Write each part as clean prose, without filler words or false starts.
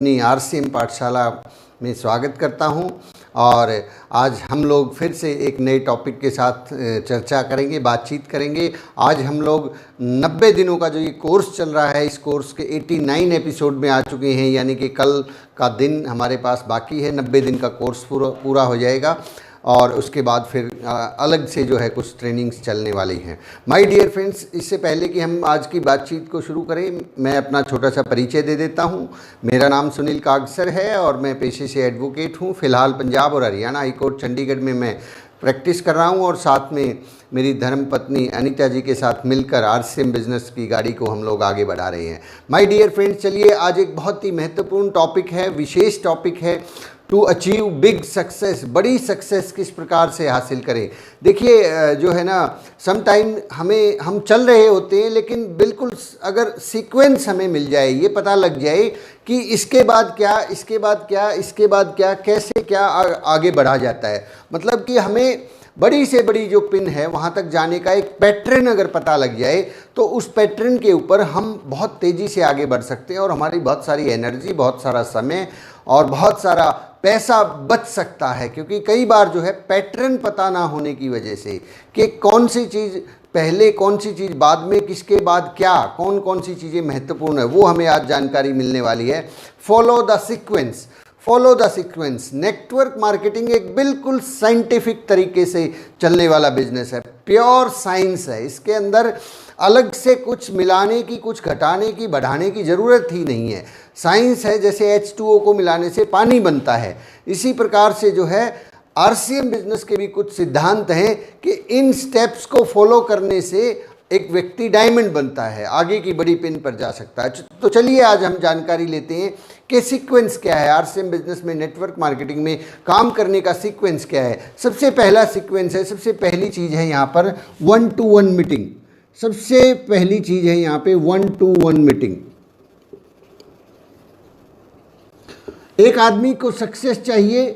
अपनी आरसीएम पाठशाला में स्वागत करता हूं। और आज हम लोग फिर से एक नए टॉपिक के साथ चर्चा करेंगे, बातचीत करेंगे। आज हम लोग 90 दिनों का जो ये कोर्स चल रहा है, इस कोर्स के 89 एपिसोड में आ चुके हैं, यानी कि कल का दिन हमारे पास बाकी है। 90 दिन का कोर्स पूरा हो जाएगा और उसके बाद फिर अलग से जो है कुछ ट्रेनिंग्स चलने वाली हैं। माय डियर फ्रेंड्स, इससे पहले कि हम आज की बातचीत को शुरू करें, मैं अपना छोटा सा परिचय दे देता हूं। मेरा नाम सुनील कागसर है और मैं पेशे से एडवोकेट हूं। फ़िलहाल पंजाब और हरियाणा हाई कोर्ट चंडीगढ़ में मैं प्रैक्टिस कर रहा हूं और साथ में मेरी धर्मपत्नी अनीता जी के साथ मिलकर आरसीएम बिजनेस की गाड़ी को हम लोग आगे बढ़ा रहे हैं। माय डियर फ्रेंड्स, चलिए आज एक बहुत ही महत्वपूर्ण टॉपिक है, विशेष टॉपिक है, टू अचीव बिग सक्सेस। बड़ी सक्सेस किस प्रकार से हासिल करें। देखिए जो है ना, समटाइम हम चल रहे होते हैं, लेकिन बिल्कुल अगर सीक्वेंस हमें मिल जाए, ये पता लग जाए कि इसके बाद क्या, इसके बाद क्या, इसके बाद क्या, कैसे क्या आगे बढ़ा जाता है। मतलब कि हमें बड़ी से बड़ी जो पिन है वहाँ तक जाने का एक पैटर्न अगर पता लग जाए, तो उस पैटर्न के ऊपर हम बहुत तेज़ी से आगे बढ़ सकते हैं और हमारी बहुत सारी एनर्जी, बहुत सारा समय और बहुत सारा पैसा बच सकता है। क्योंकि कई बार जो है पैटर्न पता ना होने की वजह से कि कौन सी चीज़ पहले, कौन सी चीज़ बाद में, किसके बाद क्या, कौन कौन सी चीज़ें महत्वपूर्ण है, वो हमें आज जानकारी मिलने वाली है। Follow the sequence, follow the sequence. Network marketing एक बिल्कुल साइंटिफिक तरीके से चलने वाला बिजनेस है, प्योर साइंस है। इसके अंदर अलग से कुछ मिलाने की, कुछ घटाने की, बढ़ाने की ज़रूरत ही नहीं है। साइंस है, जैसे H2O को मिलाने से पानी बनता है, इसी प्रकार से जो है आरसीएम बिजनेस के भी कुछ सिद्धांत हैं कि इन स्टेप्स को फॉलो करने से एक व्यक्ति डायमंड बनता है, आगे की बड़ी पिन पर जा सकता है। तो चलिए आज हम जानकारी लेते हैं कि सीक्वेंस क्या है। आरसीएम बिजनेस में, नेटवर्क मार्केटिंग में काम करने का सीक्वेंस क्या है। सबसे पहला सीक्वेंस है, सबसे पहली चीज़ है यहाँ पर 1-to-1 मीटिंग। सबसे पहली चीज़ है यहाँ पे 1-to-1 मीटिंग। एक आदमी को सक्सेस चाहिए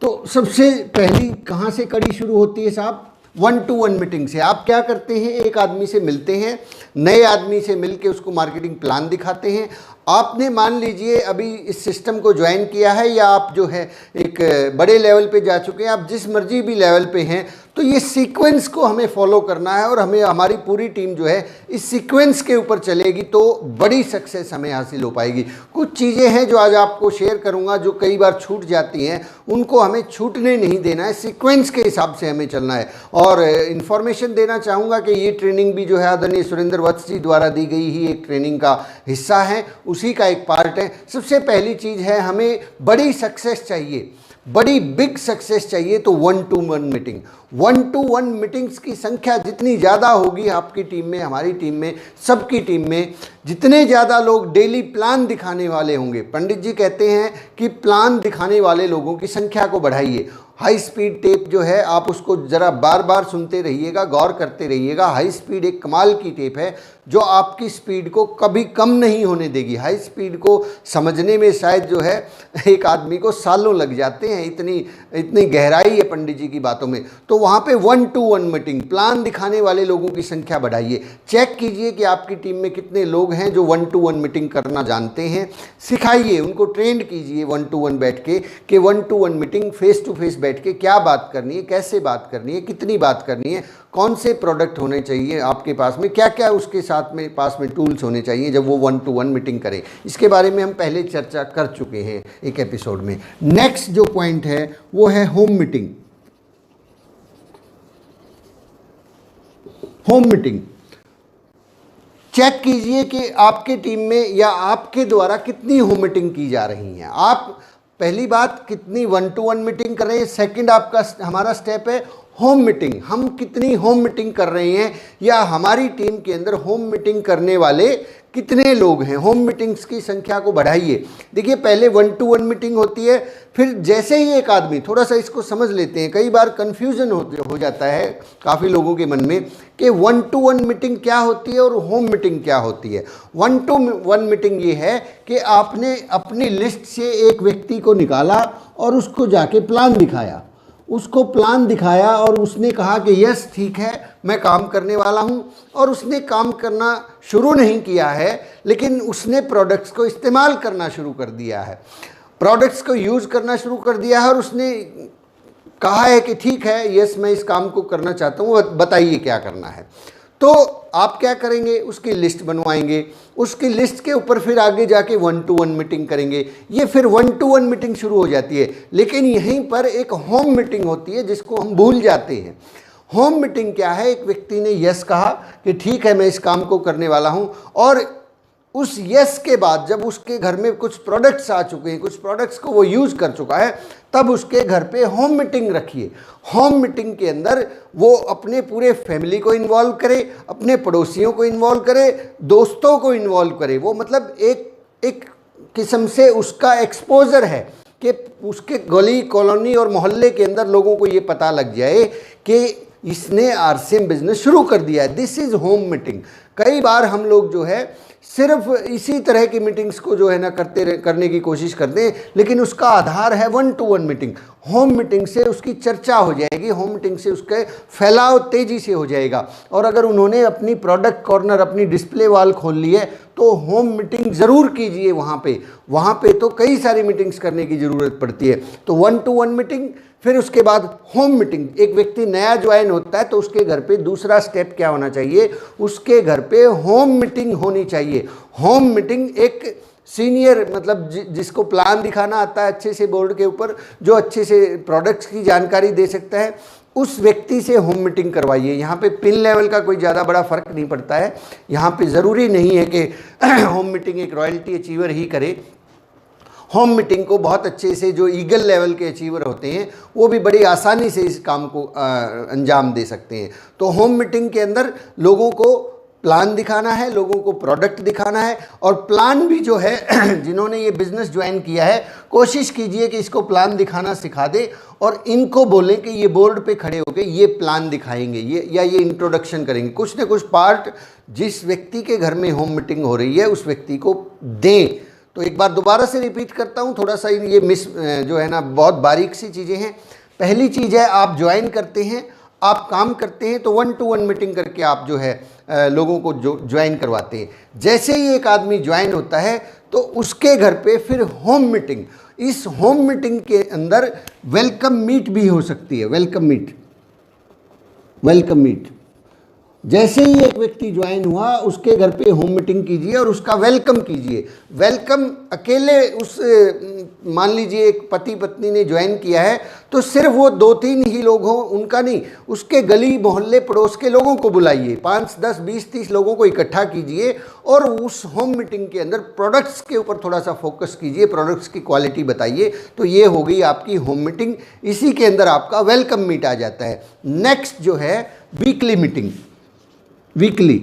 तो सबसे पहली कहाँ से कड़ी शुरू होती है साहब? 1-to-1 मीटिंग से। आप क्या करते हैं, एक आदमी से मिलते हैं, नए आदमी से मिलके उसको मार्केटिंग प्लान दिखाते हैं। आपने मान लीजिए अभी इस सिस्टम को ज्वाइन किया है, या आप जो है एक बड़े लेवल पे जा चुके हैं, आप जिस मर्जी भी लेवल पे हैं, तो ये सीक्वेंस को हमें फॉलो करना है और हमें, हमारी पूरी टीम जो है इस सीक्वेंस के ऊपर चलेगी तो बड़ी सक्सेस हमें हासिल हो पाएगी। कुछ चीज़ें हैं जो आज आपको शेयर करूंगा जो कई बार छूट जाती हैं, उनको हमें छूटने नहीं देना है, सीक्वेंस के हिसाब से हमें चलना है। और इन्फॉर्मेशन देना चाहूँगा कि ये ट्रेनिंग भी जो है आदरणीय सुरेंद्र वत्स जी द्वारा दी गई ही एक ट्रेनिंग का हिस्सा है, उसी का एक पार्ट है। सबसे पहली चीज़ है, हमें बड़ी सक्सेस चाहिए, बड़ी बिग सक्सेस चाहिए, तो 1-to-1 मीटिंग। 1-to-1 मीटिंग्स की संख्या जितनी ज़्यादा होगी आपकी टीम में, हमारी टीम में, सबकी टीम में, जितने ज़्यादा लोग डेली प्लान दिखाने वाले होंगे, पंडित जी कहते हैं कि प्लान दिखाने वाले लोगों की संख्या को बढ़ाइए। हाई स्पीड टेप जो है, आप उसको ज़रा बार बार सुनते रहिएगा, गौर करते रहिएगा। हाई स्पीड एक कमाल की टेप है जो आपकी स्पीड को कभी कम नहीं होने देगी। हाई स्पीड को समझने में शायद जो है एक आदमी को सालों लग जाते हैं, इतनी गहराई है पंडित जी की बातों में। तो वहाँ पे 1-to-1 मीटिंग, प्लान दिखाने वाले लोगों की संख्या बढ़ाइए। चेक कीजिए कि आपकी टीम में कितने लोग हैं जो 1-to-1 मीटिंग करना जानते हैं। सिखाइए, उनको ट्रेंड कीजिए 1-to-1 बैठ के, कि 1-to-1 meeting face to face बैठ के क्या बात करनी है, कैसे बात करनी है, कितनी बात करनी है, कौन से प्रोडक्ट होने चाहिए आपके पास में, क्या क्या उसके साथ में पास में टूल्स होने चाहिए जब वो 1-to-1 मीटिंग करें। इसके बारे में हम पहले चर्चा कर चुके हैं एक एपिसोड में। नेक्स्ट जो पॉइंट है वो है home meeting. Home meeting check कीजिए कि आपके टीम में या आपके द्वारा कितनी होम मीटिंग की जा रही हैं। आप पहली बात कितनी 1-to-1 मीटिंग कर रहे हैं। सेकंड आपका, हमारा स्टेप है होम मीटिंग। हम कितनी होम मीटिंग कर रहे हैं, या हमारी टीम के अंदर होम मीटिंग करने वाले कितने लोग हैं। होम मीटिंग्स की संख्या को बढ़ाइए। देखिए पहले 1-to-1 मीटिंग होती है, फिर जैसे ही एक आदमी, थोड़ा सा इसको समझ लेते हैं, कई बार कन्फ्यूज़न हो जाता है काफ़ी लोगों के मन में कि 1-to-1 मीटिंग क्या होती है और होम मीटिंग क्या होती है। 1-to-1 मीटिंग ये है कि आपने अपनी लिस्ट से एक व्यक्ति को निकाला और उसको जाके प्लान दिखाया, उसको प्लान दिखाया और उसने कहा कि यस ठीक है मैं काम करने वाला हूँ, और उसने काम करना शुरू नहीं किया है, लेकिन उसने प्रोडक्ट्स को इस्तेमाल करना शुरू कर दिया है, प्रोडक्ट्स को यूज़ करना शुरू कर दिया है, और उसने कहा है कि ठीक है यस मैं इस काम को करना चाहता हूँ, बताइए क्या करना है। तो आप क्या करेंगे, उसकी लिस्ट बनवाएंगे, उसकी लिस्ट के ऊपर फिर आगे जाके 1-to-1 मीटिंग करेंगे। ये फिर 1-to-1 मीटिंग शुरू हो जाती है, लेकिन यहीं पर एक होम मीटिंग होती है जिसको हम भूल जाते हैं। होम मीटिंग क्या है, एक व्यक्ति ने यस कहा कि ठीक है मैं इस काम को करने वाला हूँ, और उस यस के बाद जब उसके घर में कुछ प्रोडक्ट्स आ चुके हैं, कुछ प्रोडक्ट्स को वो यूज़ कर चुका है, तब उसके घर पे होम मीटिंग रखिए। होम मीटिंग के अंदर वो अपने पूरे फैमिली को इन्वॉल्व करे, अपने पड़ोसियों को इन्वॉल्व करे, दोस्तों को इन्वॉल्व करे। वो मतलब एक किस्म से उसका एक्सपोजर है कि उसके गली कॉलोनी और मोहल्ले के अंदर लोगों को ये पता लग जाए कि इसने आरसीएम बिजनेस शुरू कर दिया है। This is home meeting. कई बार हम लोग जो है सिर्फ इसी तरह की मीटिंग्स को जो है ना करने की कोशिश करते हैं, लेकिन उसका आधार है 1-to-1 मीटिंग। होम मीटिंग से उसकी चर्चा हो जाएगी, होम मीटिंग से उसके फैलाव तेज़ी से हो जाएगा। और अगर उन्होंने अपनी प्रोडक्ट कॉर्नर, अपनी डिस्प्ले वॉल खोल ली है, तो होम मीटिंग ज़रूर कीजिए वहाँ पे तो कई सारी मीटिंग्स करने की ज़रूरत पड़ती है। तो 1-to-1 मीटिंग, फिर उसके बाद होम मीटिंग। एक व्यक्ति नया ज्वाइन होता है तो उसके घर पे दूसरा स्टेप क्या होना चाहिए, उसके घर पे होम मीटिंग होनी चाहिए। होम मीटिंग एक सीनियर मतलब जिसको प्लान दिखाना आता है अच्छे से बोर्ड के ऊपर, जो अच्छे से प्रोडक्ट्स की जानकारी दे सकता है, उस व्यक्ति से होम मीटिंग करवाइए। यहाँ पे पिन लेवल का कोई ज़्यादा बड़ा फ़र्क नहीं पड़ता है। यहाँ पे ज़रूरी नहीं है कि होम मीटिंग एक रॉयल्टी अचीवर ही करे। होम मीटिंग को बहुत अच्छे से जो ईगल लेवल के अचीवर होते हैं वो भी बड़ी आसानी से इस काम को अंजाम दे सकते हैं। तो होम मीटिंग के अंदर लोगों को प्लान दिखाना है, लोगों को प्रोडक्ट दिखाना है, और प्लान भी जो है जिन्होंने ये बिज़नेस ज्वाइन किया है, कोशिश कीजिए कि इसको प्लान दिखाना सिखा दे, और इनको बोलें कि ये बोर्ड पे खड़े होकर ये प्लान दिखाएंगे, ये इंट्रोडक्शन करेंगे। कुछ ना कुछ पार्ट जिस व्यक्ति के घर में होम मीटिंग हो रही है उस व्यक्ति को दें। तो एक बार दोबारा से रिपीट करता हूँ, थोड़ा सा ये जो है ना बहुत बारीक सी चीज़ें हैं। पहली चीज़ है, आप ज्वाइन करते हैं, आप काम करते हैं, तो 1-to-1 मीटिंग करके आप जो है लोगों को जो ज्वाइन करवाते हैं। जैसे ही एक आदमी ज्वाइन होता है तो उसके घर पे फिर होम मीटिंग। इस होम मीटिंग के अंदर वेलकम मीट भी हो सकती है। वेलकम मीट जैसे ही एक व्यक्ति ज्वाइन हुआ उसके घर पे होम मीटिंग कीजिए और उसका वेलकम कीजिए। वेलकम अकेले उस मान लीजिए एक पति पत्नी ने ज्वाइन किया है तो सिर्फ वो 2-3 ही लोग हों, उनका नहीं, उसके गली मोहल्ले पड़ोस के लोगों को बुलाइए, 5, 10, 20, 30 लोगों को इकट्ठा कीजिए और उस होम मीटिंग के अंदर प्रोडक्ट्स के ऊपर थोड़ा सा फोकस कीजिए, प्रोडक्ट्स की क्वालिटी बताइए। तो ये हो गई आपकी होम मीटिंग। इसी के अंदर आपका वेलकम मीट आ जाता है। नेक्स्ट जो है वीकली मीटिंग। वीकली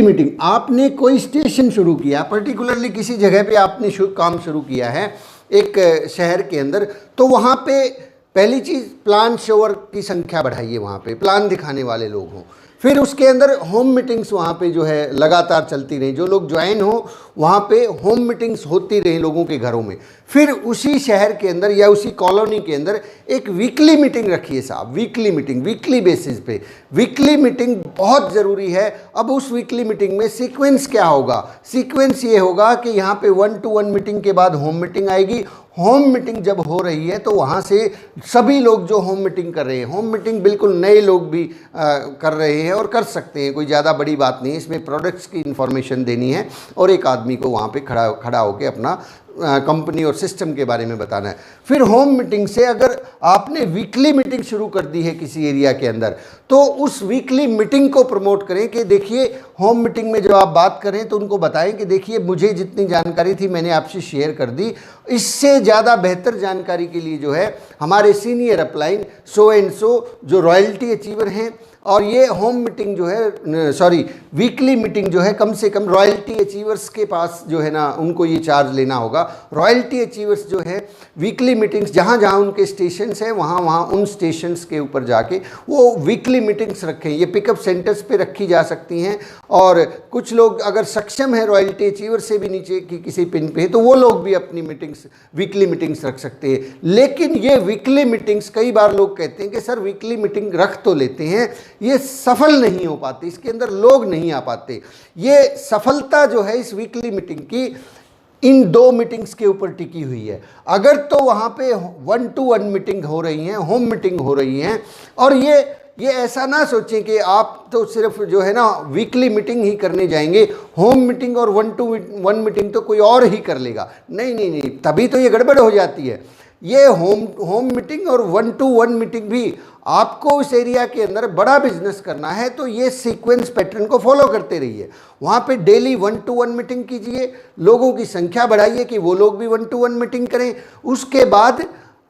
मीटिंग, आपने कोई स्टेशन शुरू किया, पर्टिकुलरली किसी जगह पे आपने काम शुरू किया है एक शहर के अंदर, तो वहाँ पे पहली चीज़ प्लान शोअर की संख्या बढ़ाइए, वहाँ पे प्लान दिखाने वाले लोग हों। फिर उसके अंदर होम मीटिंग्स वहाँ पे जो है लगातार चलती रहीं, जो लोग ज्वाइन हो वहाँ पे होम मीटिंग्स होती रहीं लोगों के घरों में। फिर उसी शहर के अंदर या उसी कॉलोनी के अंदर एक वीकली मीटिंग रखिए साहब, वीकली मीटिंग, वीकली बेसिस पे। वीकली मीटिंग बहुत ज़रूरी है। अब उस वीकली मीटिंग में सीक्वेंस क्या होगा? सीक्वेंस ये होगा कि यहाँ पे 1-to-1 मीटिंग के बाद होम मीटिंग आएगी। होम मीटिंग जब हो रही है तो वहाँ से सभी लोग जो होम मीटिंग कर रहे हैं, होम मीटिंग बिल्कुल नए लोग भी कर रहे हैं और कर सकते हैं, कोई ज़्यादा बड़ी बात नहीं है। इसमें प्रोडक्ट्स की इन्फॉर्मेशन देनी है और एक आदमी को वहाँ पे खड़ा होकर अपना कंपनी और सिस्टम के बारे में बताना है। फिर होम मीटिंग से अगर आपने वीकली मीटिंग शुरू कर दी है किसी एरिया के अंदर, तो उस वीकली मीटिंग को प्रमोट करें कि देखिए होम मीटिंग में जब आप बात करें तो उनको बताएं कि देखिए मुझे जितनी जानकारी थी मैंने आपसे शेयर कर दी, इससे ज़्यादा बेहतर जानकारी के लिए जो है हमारे senior upline so and so जो रॉयल्टी अचीवर हैं और ये होम मीटिंग जो है, सॉरी वीकली मीटिंग जो है, कम से कम रॉयल्टी अचीवर्स के पास जो है ना उनको ये चार्ज लेना होगा। रॉयल्टी अचीवर्स जो है वीकली मीटिंग्स, जहाँ जहाँ उनके स्टेशंस हैं वहाँ वहाँ उन स्टेशंस के ऊपर जाके वो वीकली मीटिंग्स रखें। ये पिकअप सेंटर्स पे रखी जा सकती हैं, और कुछ लोग अगर सक्षम है रॉयल्टी अचीवर से भी नीचे की किसी पिन पे, तो वो लोग भी अपनी मीटिंग्स, वीकली मीटिंग्स रख सकते हैं। लेकिन ये वीकली मीटिंग्स, कई बार लोग कहते हैं कि सर वीकली मीटिंग रख तो लेते हैं, ये सफल नहीं हो पाती, इसके अंदर लोग नहीं आ पाते। ये सफलता जो है इस वीकली मीटिंग की इन 2 मीटिंग्स के ऊपर टिकी हुई है। अगर तो वहाँ पे 1-to-1 मीटिंग हो रही हैं, होम मीटिंग हो रही हैं, और ये ऐसा ना सोचें कि आप तो सिर्फ जो है ना वीकली मीटिंग ही करने जाएंगे, होम मीटिंग और 1-to-1 मीटिंग तो कोई और ही कर लेगा। नहीं नहीं नहीं, तभी तो ये गड़बड़ हो जाती है। ये होम मीटिंग और 1-to-1 मीटिंग भी, आपको उस एरिया के अंदर बड़ा बिजनेस करना है तो ये सीक्वेंस पैटर्न को फॉलो करते रहिए। वहाँ पे डेली 1-to-1 मीटिंग कीजिए, लोगों की संख्या बढ़ाइए कि वो लोग भी 1-to-1 मीटिंग करें। उसके बाद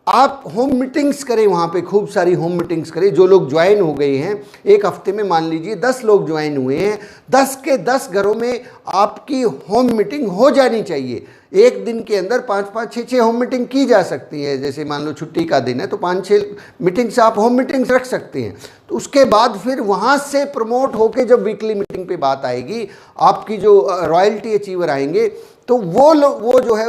आप होम मीटिंग्स करें, वहाँ पे खूब सारी होम मीटिंग्स करें। जो लोग ज्वाइन हो गए हैं, एक हफ्ते में मान लीजिए 10 लोग ज्वाइन हुए हैं, 10 के 10 घरों में आपकी होम मीटिंग हो जानी चाहिए। एक दिन के अंदर 5-5, 6-6 होम मीटिंग की जा सकती है। जैसे मान लो छुट्टी का दिन है तो 5-6 मीटिंग्स आप होम मीटिंग्स रख सकते हैं। तो उसके बाद फिर वहाँ से प्रमोट होके जब वीकली मीटिंग पे बात आएगी, आपकी जो रॉयल्टी अचीवर आएंगे, तो वो जो है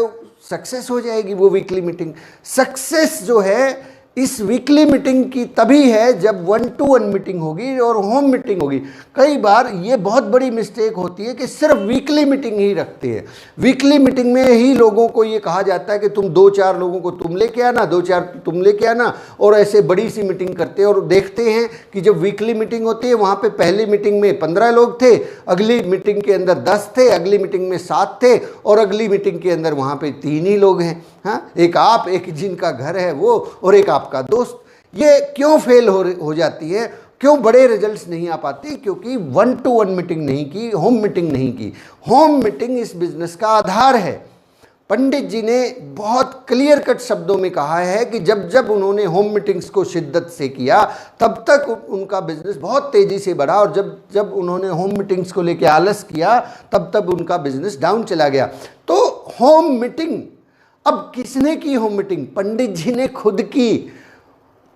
सक्सेस हो जाएगी। वो वीकली मीटिंग सक्सेस जो है इस वीकली मीटिंग की तभी है जब 1-to-1 मीटिंग होगी और होम मीटिंग होगी। कई बार ये बहुत बड़ी मिस्टेक होती है कि सिर्फ वीकली मीटिंग ही रखते हैं। वीकली मीटिंग में ही लोगों को ये कहा जाता है कि तुम 2-4 लोगों को तुम लेके आना, 2-4 तुम लेके आना, और ऐसे बड़ी सी मीटिंग करते हैं। और देखते हैं कि जब वीकली मीटिंग होती है, वहाँ पे पहली मीटिंग में 15 लोग थे, अगली मीटिंग के अंदर 10 थे, अगली मीटिंग में 7 थे, और अगली मीटिंग के अंदर वहाँ पे 3 ही लोग हैं। हाँ, एक आप, एक जिनका घर है वो, और एक आपका दोस्त। ये क्यों फेल हो जाती है, क्यों बड़े रिजल्ट्स नहीं आ पाते? क्योंकि 1-to-1 मीटिंग नहीं की, होम मीटिंग नहीं की। होम मीटिंग इस बिजनेस का आधार है। पंडित जी ने बहुत क्लियर कट शब्दों में कहा है कि जब जब उन्होंने होम मीटिंग्स को शिद्दत से किया, तब तक उनका बिजनेस बहुत तेज़ी से बढ़ा, और जब जब उन्होंने होम मीटिंग्स को लेकर आलस किया, तब तब उनका बिजनेस डाउन चला गया। तो होम मीटिंग अब किसने की? होम मीटिंग पंडित जी ने खुद की।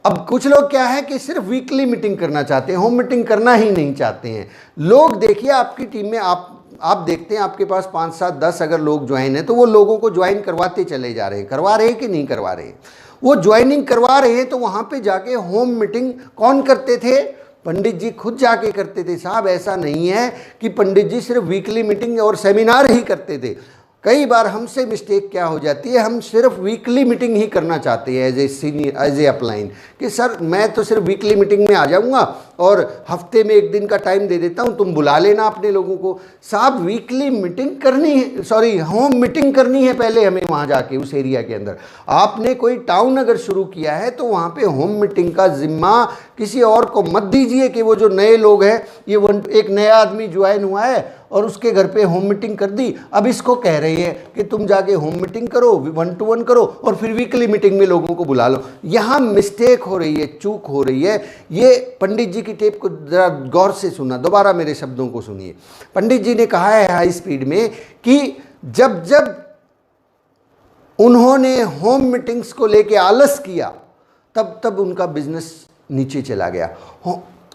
अब कुछ लोग क्या है कि सिर्फ वीकली मीटिंग करना चाहते हैं, होम मीटिंग करना ही नहीं चाहते हैं। लोग देखिए आपकी टीम में, आप देखते हैं आपके पास 5, 7, 10 अगर लोग ज्वाइन हैं, तो वो लोगों को ज्वाइन करवाते चले जा रहे हैं। करवा रहे हैं कि नहीं करवा रहे हैं? वो ज्वाइनिंग करवा रहे हैं, तो वहाँ पे जाके होम मीटिंग कौन करते थे? पंडित जी खुद जाके करते थे। साहब ऐसा नहीं है कि पंडित जी सिर्फ वीकली मीटिंग और सेमिनार ही करते थे। कई बार हमसे मिस्टेक क्या हो जाती है, हम सिर्फ वीकली मीटिंग ही करना चाहते हैं as a senior, as a upline, कि सर मैं तो सिर्फ वीकली मीटिंग में आ जाऊंगा और हफ्ते में 1 दिन का टाइम दे देता हूं, तुम बुला लेना अपने लोगों को। साहब वीकली मीटिंग करनी है, सॉरी होम मीटिंग करनी है पहले हमें वहां जाके उस एरिया के अंदर। आपने कोई टाउन अगर शुरू किया है तो वहां पे होम मीटिंग का जिम्मा किसी और को मत दीजिए कि वो जो नए लोग हैं, ये एक नया आदमी ज्वाइन हुआ है और उसके घर पे होम मीटिंग कर दी, अब इसको कह रहे हैं कि तुम जाके होम मीटिंग करो, 1-to-1 करो और फिर वीकली मीटिंग में लोगों को बुला लो। यहाँ मिस्टेक हो रही है, चूक हो रही है। ये पंडित जी की टेप को जरा गौर से सुनना, दोबारा मेरे शब्दों को सुनिए। पंडित जी ने कहा है हाई स्पीड में कि जब जब उन्होंने होम मीटिंग्स को लेके आलस किया, तब तब उनका बिजनेस नीचे चला गया।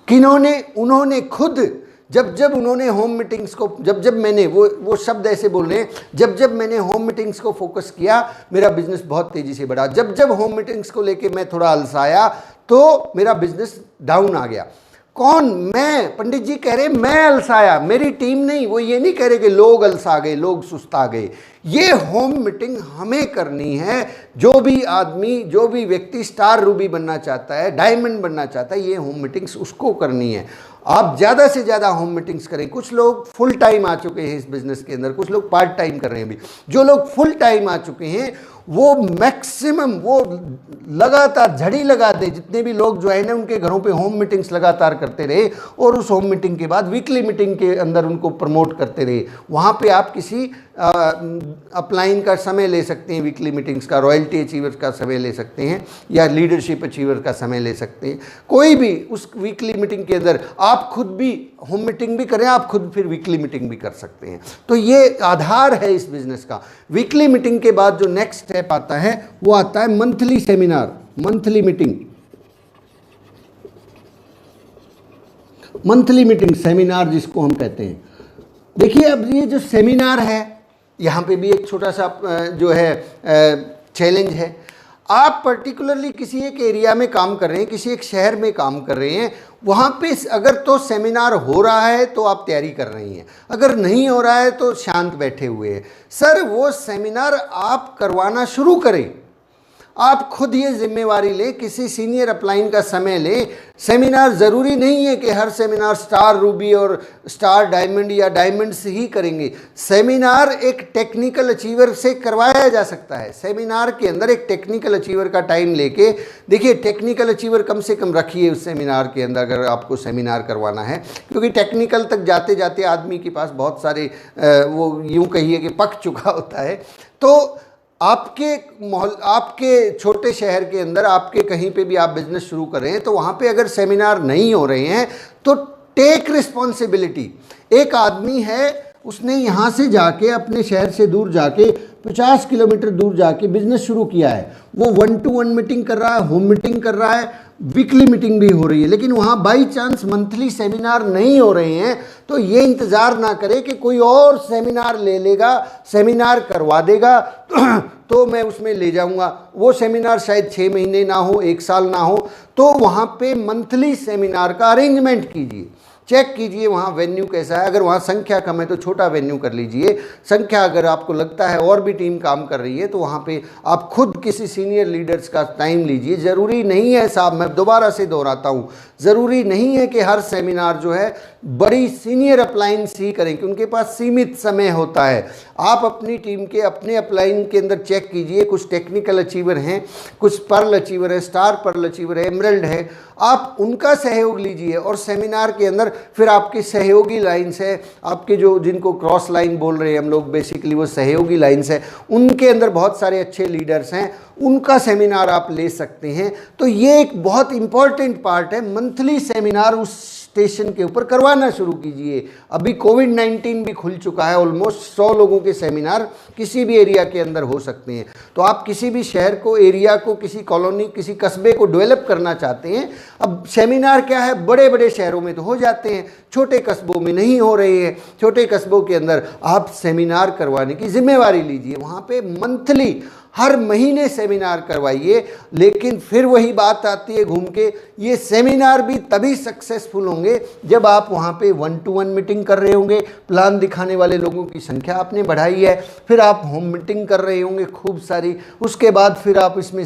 किन्होंने? उन्होंने खुद। जब जब उन्होंने होम मीटिंग्स को, जब जब मैंने, वो शब्द ऐसे बोल रहे हैं, जब जब मैंने होम मीटिंग्स को फोकस किया, मेरा बिजनेस बहुत तेज़ी से बढ़ा। जब जब होम मीटिंग्स को लेके मैं थोड़ा अलसाया, तो मेरा बिजनेस डाउन आ गया। कौन? मैं। पंडित जी कह रहे मैं अलसाया, मेरी टीम नहीं। वो ये नहीं कह रहे कि लोग अलसा गए, लोग सुस्ता गए। ये होम मीटिंग हमें करनी है। जो भी आदमी, जो भी व्यक्ति स्टार रूबी बनना चाहता है, डायमंड बनना चाहता है, ये होम मीटिंग्स उसको करनी है। आप ज़्यादा से ज़्यादा होम मीटिंग्स करें। कुछ लोग फुल टाइम आ चुके हैं इस बिज़नेस के अंदर, कुछ लोग पार्ट टाइम कर रहे हैं अभी। जो लोग फुल टाइम आ चुके हैं वो मैक्सिमम वो लगातार झड़ी लगा दे, जितने भी लोग जो है ना उनके घरों पे होम मीटिंग्स लगातार करते रहे और उस होम मीटिंग के बाद वीकली मीटिंग के अंदर उनको प्रमोट करते रहे। वहाँ पे आप किसी अपलाइन का समय ले सकते हैं, वीकली मीटिंग्स का, रॉयल्टी अचीवर का समय ले सकते हैं या लीडरशिप अचीवर का समय ले सकते हैं। कोई भी उस वीकली मीटिंग के अंदर आप खुद भी होम मीटिंग भी करें, आप खुद फिर वीकली मीटिंग भी कर सकते हैं। तो ये आधार है इस बिज़नेस का। वीकली मीटिंग के बाद जो नेक्स्ट स्टेप आता है वो आता है monthly seminar, monthly meeting. Monthly meeting seminar जिसको हम कहते हैं। देखिए अब ये जो सेमिनार है, यहाँ पे भी एक छोटा सा जो है चैलेंज है। आप पर्टिकुलरली किसी एक एरिया में काम कर रहे हैं, किसी एक शहर में काम कर रहे हैं, वहाँ पे अगर तो सेमिनार हो रहा है तो आप तैयारी कर रही हैं, अगर नहीं हो रहा है तो शांत बैठे हुए हैं। सर वो सेमिनार आप करवाना शुरू करें, आप खुद ये जिम्मेवारी लें, किसी सीनियर अपलाइन का समय लें। सेमिनार ज़रूरी नहीं है कि हर सेमिनार स्टार रूबी और स्टार डायमंड या डायमंड से ही करेंगे। सेमिनार एक टेक्निकल अचीवर से करवाया जा सकता है। सेमिनार के अंदर एक टेक्निकल अचीवर का टाइम लेके देखिए, टेक्निकल अचीवर कम से कम रखिए उस सेमिनार के अंदर अगर आपको सेमिनार करवाना है, क्योंकि टेक्निकल तक जाते जाते आदमी के पास बहुत सारे वो यूँ कहिए कि पक चुका होता है। तो आपके छोटे शहर के अंदर, आपके कहीं पे भी आप बिजनेस शुरू कर रहे हैं, तो वहाँ पे अगर सेमिनार नहीं हो रहे हैं तो टेक रिस्पॉन्सिबिलिटी। एक आदमी है, उसने यहाँ से जाके अपने शहर से दूर जाके 50 किलोमीटर दूर जाके बिजनेस शुरू किया है। वो 1-to-1 मीटिंग कर रहा है, होम मीटिंग कर रहा है, वीकली मीटिंग भी हो रही है, लेकिन वहाँ बाई चांस मंथली सेमिनार नहीं हो रहे हैं तो ये इंतज़ार ना करे कि कोई और सेमिनार ले लेगा, सेमिनार करवा देगा तो मैं उसमें ले जाऊंगा। वो सेमिनार शायद 6 महीने ना हो, 1 साल ना हो, तो वहाँ पे मंथली सेमिनार का अरेंजमेंट कीजिए। चेक कीजिए वहाँ वेन्यू कैसा है। अगर वहाँ संख्या कम है तो छोटा वेन्यू कर लीजिए। संख्या अगर आपको लगता है और भी टीम काम कर रही है तो वहाँ पे आप खुद किसी सीनियर लीडर्स का टाइम लीजिए। ज़रूरी नहीं है साहब, मैं दोबारा से दोहराता हूँ, ज़रूरी नहीं है कि हर सेमिनार जो है बड़ी सीनियर अपलाइंस ही करें कि उनके पास सीमित समय होता है। आप अपनी टीम के अपने अपलाइन के अंदर चेक कीजिए, कुछ टेक्निकल अचीवर हैं, कुछ पर्ल अचीवर है, स्टार पर्ल अचीवर है, एमरल्ड है, आप उनका सहयोग लीजिए। और सेमिनार के अंदर फिर आपके सहयोगी लाइन्स है, आपके जो जिनको क्रॉस लाइन बोल रहे हैं हम लोग, बेसिकली वो सहयोगी लाइन्स है, उनके अंदर बहुत सारे अच्छे लीडर्स हैं, उनका सेमिनार आप ले सकते हैं। तो ये एक बहुत इंपॉर्टेंट पार्ट है। मंथली सेमिनार उस स्टेशन के ऊपर करवाना शुरू कीजिए। अभी कोविड-19 भी खुल चुका है, ऑलमोस्ट 100 लोगों के सेमिनार किसी भी एरिया के अंदर हो सकते हैं। तो आप किसी भी शहर को, एरिया को, किसी कॉलोनी, किसी कस्बे को डेवलप करना चाहते हैं, अब सेमिनार क्या है, बड़े बड़े शहरों में तो हो जाते हैं, छोटे कस्बों में नहीं हो रहे हैं। छोटे कस्बों के अंदर आप सेमिनार करवाने की जिम्मेवारी लीजिए। वहाँ पे मंथली हर महीने सेमिनार करवाइए। लेकिन फिर वही बात आती है घूम के, ये सेमिनार भी तभी सक्सेसफुल होंगे जब आप वहाँ पे 1-to-1 मीटिंग कर रहे होंगे, प्लान दिखाने वाले लोगों की संख्या आपने बढ़ाई है, फिर आप होम मीटिंग कर रहे होंगे खूब सारी, उसके बाद फिर आप इसमें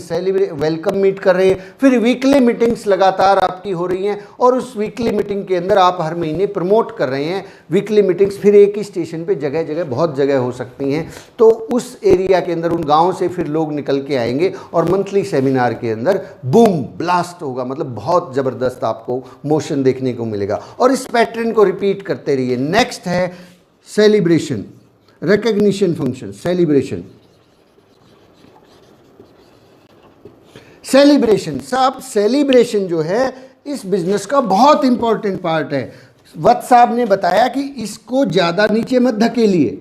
वेलकम मीट कर रहे हैं, फिर वीकली मीटिंग्स लगातार आपकी हो रही हैं और उस वीकली मीटिंग के अंदर आप हर महीने प्रमोट कर रहे हैं। वीकली मीटिंग्स फिर एक ही स्टेशन पर जगह जगह बहुत जगह हो सकती हैं, तो उस एरिया के अंदर उन गाँव से फिर लोग निकल के आएंगे और मंथली सेमिनार के अंदर बूम ब्लास्ट होगा। मतलब बहुत ज़बरदस्त आपको मोशन देखने को मिलेगा और इस पैटर्न को रिपीट करते रहिए। नेक्स्ट है celebration, recognition function, celebration. Celebration साहब, सेलिब्रेशन जो है इस बिजनेस का बहुत इंपॉर्टेंट पार्ट है। वत्स साहब ने बताया कि इसको ज़्यादा नीचे मत धकेलिए,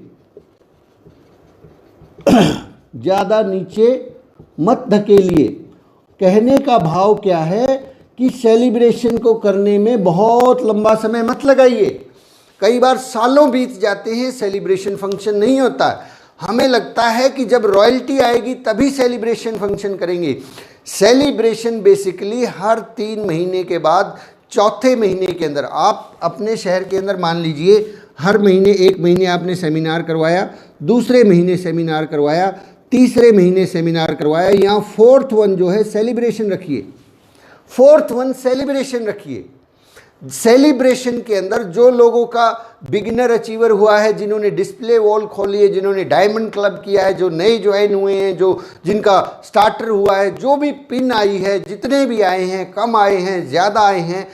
ज़्यादा नीचे मत धकेलिए। कहने का भाव क्या है कि सेलिब्रेशन को करने में बहुत लंबा समय मत लगाइए। कई बार सालों बीत जाते हैं, सेलिब्रेशन फंक्शन नहीं होता। हमें लगता है कि जब रॉयल्टी आएगी तभी सेलिब्रेशन फंक्शन करेंगे। सेलिब्रेशन बेसिकली हर 3 महीने के बाद चौथे महीने के अंदर आप अपने शहर के अंदर, मान लीजिए हर महीने, 1 महीने आपने सेमिनार करवाया, दूसरे महीने सेमिनार करवाया, तीसरे महीने सेमिनार करवाया, यहाँ 4th वन जो है सेलिब्रेशन रखिए, 4th वन सेलिब्रेशन रखिए। सेलिब्रेशन के अंदर जो लोगों का बिगिनर अचीवर हुआ है, जिन्होंने डिस्प्ले वॉल खोली है, जिन्होंने डायमंड क्लब किया है, जो नए ज्वाइन हुए हैं, जो जिनका स्टार्टर हुआ है, जो भी पिन आई है, जितने भी आए हैं, कम आए हैं, ज़्यादा आए हैं,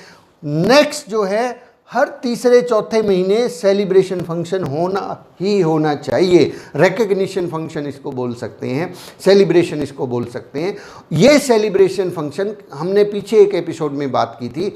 नेक्स्ट जो है हर तीसरे चौथे महीने सेलिब्रेशन फंक्शन होना ही होना चाहिए। रिकग्निशन फंक्शन इसको बोल सकते हैं, सेलिब्रेशन इसको बोल सकते हैं। ये सेलिब्रेशन फंक्शन हमने पीछे एक एपिसोड में बात की थी।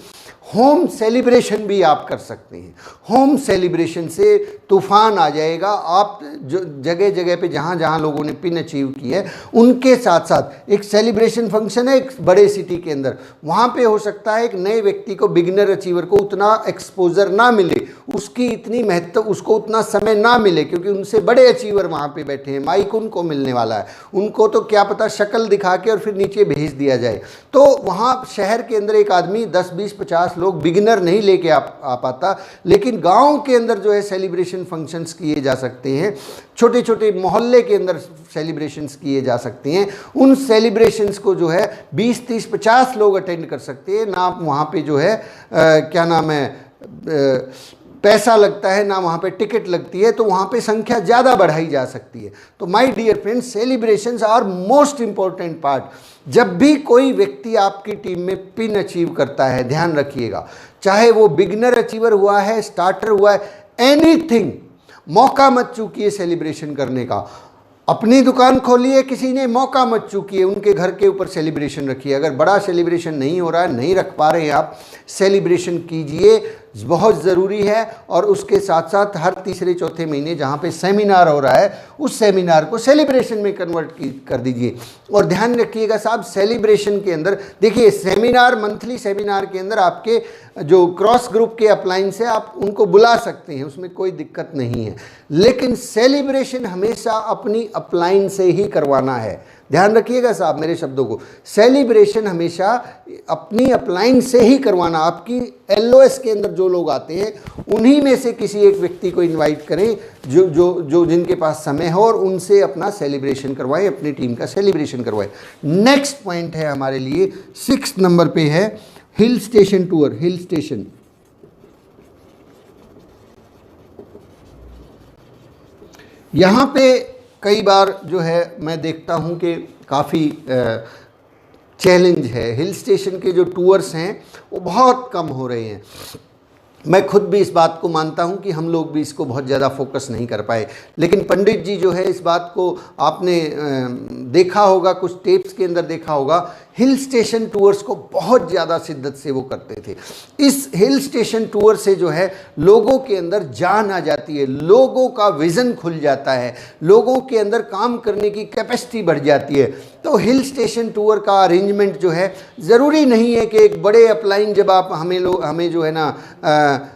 होम सेलिब्रेशन भी आप कर सकते हैं। होम सेलिब्रेशन से तूफान आ जाएगा। आप जो जगह जगह पे जहाँ जहाँ लोगों ने पिन अचीव की है, उनके साथ साथ एक सेलिब्रेशन फंक्शन है एक बड़े सिटी के अंदर, वहाँ पे हो सकता है एक नए व्यक्ति को, बिगिनर अचीवर को उतना एक्सपोजर ना मिले, उसकी इतनी महत्व, उसको उतना समय ना मिले, क्योंकि उनसे बड़े अचीवर वहाँ पे बैठे हैं, माइक उनको मिलने वाला है। उनको तो क्या पता शक्ल दिखा के और फिर नीचे भेज दिया जाए। तो वहाँ शहर के अंदर एक आदमी 10, 20, 50 लोग बिगिनर नहीं लेके आ पाता, लेकिन गांव के अंदर जो है सेलिब्रेशन फंक्शंस किए जा सकते हैं। छोटे छोटे मोहल्ले के अंदर सेलिब्रेशंस किए जा सकते हैं। उन सेलिब्रेशंस को जो है 20, 30, 50 लोग अटेंड कर सकते हैं ना। वहाँ पे जो है क्या नाम है, पैसा लगता है ना, वहाँ पे टिकट लगती है, तो वहाँ पे संख्या ज़्यादा बढ़ाई जा सकती है। तो my dear friends, celebrations are most important part. जब भी कोई व्यक्ति आपकी टीम में पिन अचीव करता है, ध्यान रखिएगा, चाहे वो बिगिनर अचीवर हुआ है, स्टार्टर हुआ है, एनीथिंग, मौका मत चूकिए सेलिब्रेशन करने का। अपनी दुकान खोलिए, किसी ने मौका मत चूकिए, उनके घर के ऊपर सेलिब्रेशन रखिए। अगर बड़ा सेलिब्रेशन नहीं हो रहा है, नहीं रख पा रहे हैं आप, सेलिब्रेशन कीजिए, बहुत ज़रूरी है। और उसके साथ साथ हर तीसरे चौथे महीने जहाँ पे सेमिनार हो रहा है, उस सेमिनार को सेलिब्रेशन में कन्वर्ट कर दीजिए। और ध्यान रखिएगा साहब, सेलिब्रेशन के अंदर देखिए, सेमिनार, मंथली सेमिनार के अंदर आपके जो क्रॉस ग्रुप के अप्लायंस है, आप उनको बुला सकते हैं, उसमें कोई दिक्कत नहीं है। लेकिन सेलिब्रेशन हमेशा अपनी अपलाइन से ही करवाना है। ध्यान रखिएगा साहब मेरे शब्दों को, सेलिब्रेशन हमेशा अपनी अपलाइन से ही करवाना। आपकी LOS के अंदर जो लोग आते हैं, उन्हीं में से किसी एक व्यक्ति को इनवाइट करें जो जो जो जिनके पास समय हो, और उनसे अपना सेलिब्रेशन करवाएं, अपनी टीम का सेलिब्रेशन करवाएं। नेक्स्ट पॉइंट है हमारे लिए 6 नंबर पे है हिल स्टेशन टूर। हिल स्टेशन, यहाँ पे कई बार जो है मैं देखता हूँ कि काफ़ी चैलेंज है। हिल स्टेशन के जो टूर्स हैं वो बहुत कम हो रहे हैं। मैं खुद भी इस बात को मानता हूं कि हम लोग भी इसको बहुत ज़्यादा फोकस नहीं कर पाए। लेकिन पंडित जी जो है, इस बात को आपने देखा होगा, कुछ टेप्स के अंदर देखा होगा, हिल स्टेशन टूर्स को बहुत ज़्यादा शिद्दत से वो करते थे। इस हिल स्टेशन टूर से जो है लोगों के अंदर जान आ जाती है, लोगों का विज़न खुल जाता है, लोगों के अंदर काम करने की कैपेसिटी बढ़ जाती है। तो हिल स्टेशन टूर का अरेंजमेंट जो है, ज़रूरी नहीं है कि एक बड़े अपलाइन जब आप हमें जो है ना